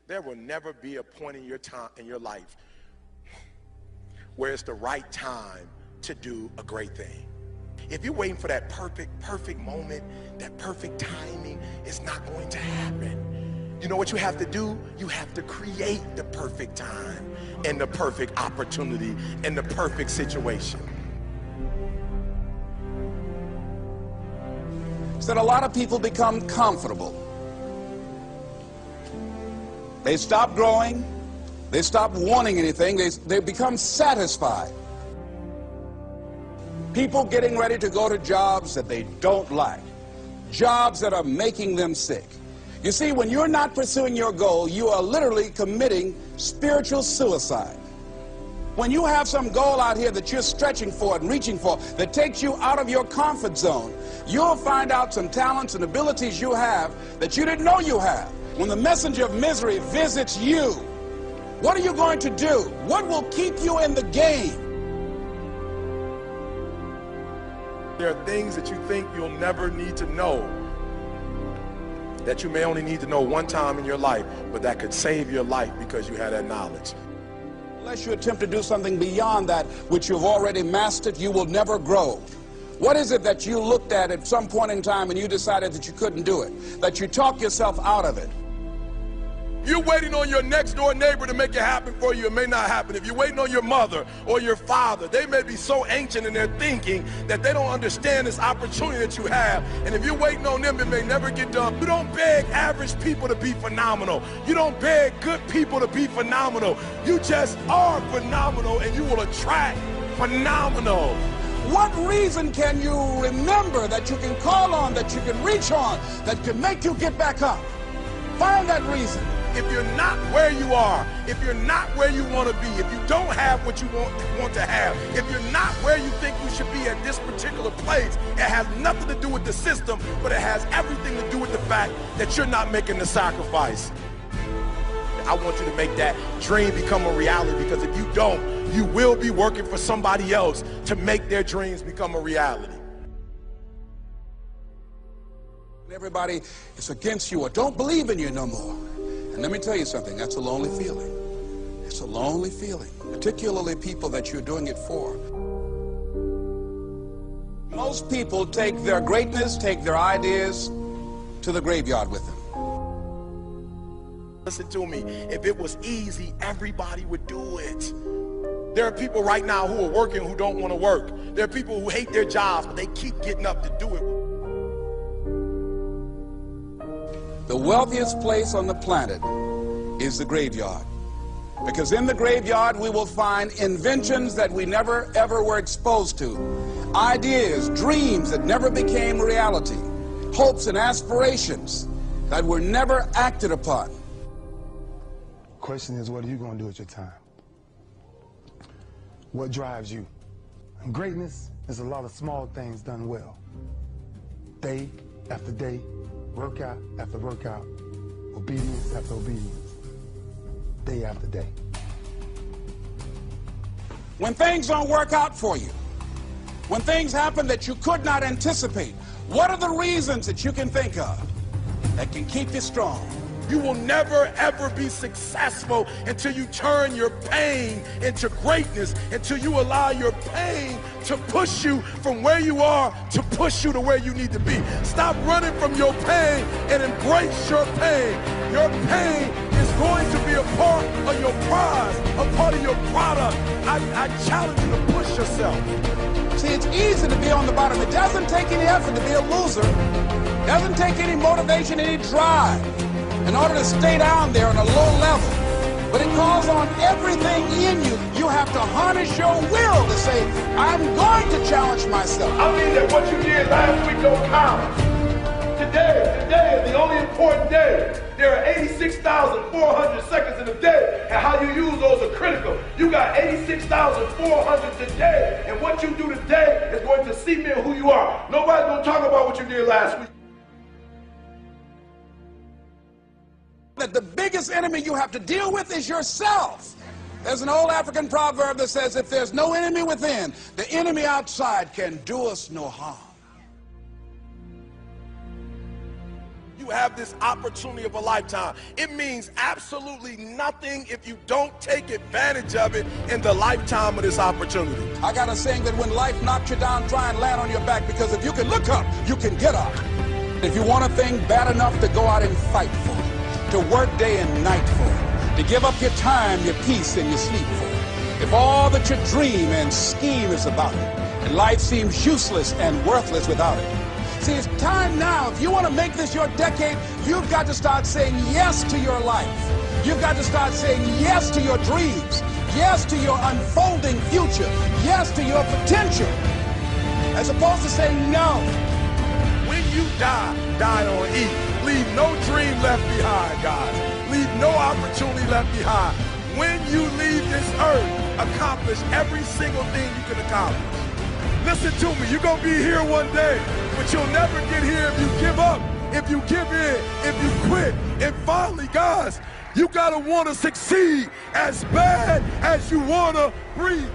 There will never be a point in your time in your life where it's the right time to do a great thing. If you're waiting for that perfect moment, that perfect timing, it's not going to happen. You know what you have to do? You have to create the perfect time and the perfect opportunity and the perfect situation. So that a lot of people become comfortable. They stop growing. They stop wanting anything. They become satisfied. People getting ready to go to jobs that they don't like. Jobs that are making them sick. You see, when you're not pursuing your goal, you are literally committing spiritual suicide. When you have some goal out here that you're stretching for and reaching for that takes you out of your comfort zone, you'll find out some talents and abilities you have that you didn't know you have. When the messenger of misery visits you, what are you going to do? What will keep you in the game? There are things that you think you'll never need to know, that you may only need to know one time in your life, but that could save your life because you had that knowledge. Unless you attempt to do something beyond that which you've already mastered, you will never grow. What is it that you looked at some point in time and you decided that you couldn't do it, that you talked yourself out of it? You're waiting on your next door neighbor to make it happen for you, it may not happen. If you're waiting on your mother or your father, they may be so ancient in their thinking that they don't understand this opportunity that you have. And if you're waiting on them, it may never get done. You don't beg average people to be phenomenal. You don't beg good people to be phenomenal. You just are phenomenal, and you will attract phenomenal. What reason can you remember that you can call on, that you can reach on, that can make you get back up? Find that reason. If you're not where you are, if you're not where you want to be, if you don't have what you want to have, if you're not where you think you should be at this particular place, it has nothing to do with the system, but it has everything to do with the fact that you're not making the sacrifice. I want you to make that dream become a reality, because if you don't, you will be working for somebody else to make their dreams become a reality. Everybody is against you or don't believe in you no more. And let me tell you something, that's a lonely feeling. It's a lonely feeling, particularly people that you're doing it for. Most people take their greatness, take their ideas to the graveyard with them. Listen to me, if it was easy, everybody would do it. There are people right now who are working who don't want to work. There are people who hate their jobs, but they keep getting up to do it. The wealthiest place on the planet is the graveyard. Because in the graveyard we will find inventions that we never ever were exposed to. Ideas, dreams that never became reality. Hopes and aspirations that were never acted upon. The question is, what are you going to do with your time? What drives you? And greatness is a lot of small things done well. Day after day, workout after workout, obedience after obedience, day after day. When things don't work out for you, when things happen that you could not anticipate, what are the reasons that you can think of that can keep you strong? You will never ever be successful until you turn your pain into greatness, until you allow your pain to push you from where you are to push you to where you need to be. Stop running from your pain and embrace your pain. Your pain is going to be a part of your prize, a part of your product. I challenge you to push yourself. See, it's easy to be on the bottom. It doesn't take any effort to be a loser. It doesn't take any motivation, any drive in order to stay down there on a low level. But it calls on everything in you. You have to harness your will to say, I'm going to challenge myself. I mean that what you did last week don't count. Today is the only important day. There are 86,400 seconds in a day, and how you use those are critical. You got 86,400 today, and what you do today is going to cement who you are. Nobody's going to talk about what you did last week. That the biggest enemy you have to deal with is yourself. There's an old African proverb that says, if there's no enemy within, the enemy outside can do us no harm. You you have this opportunity of a lifetime. It means absolutely nothing if you don't take advantage of it in the lifetime of this opportunity. I got a saying that when life knocks you down, try and land on your back, because if you can look up, you can get up. If you want a thing bad enough to go out and fight for it, to work day and night for it, to give up your time, your peace, and your sleep for it, if all that you dream and scheme is about it, and life seems useless and worthless without it. See, it's time now. If you want to make this your decade, you've got to start saying yes to your life. You've got to start saying yes to your dreams, yes to your unfolding future, yes to your potential, as opposed to saying no. When you die on E. Leave no dream left behind, guys. Leave no opportunity left behind. When you leave this earth, accomplish every single thing you can accomplish. Listen to me, you're going to be here one day, but you'll never get here if you give up, if you give in, if you quit. And finally, guys, you got to want to succeed as bad as you want to breathe.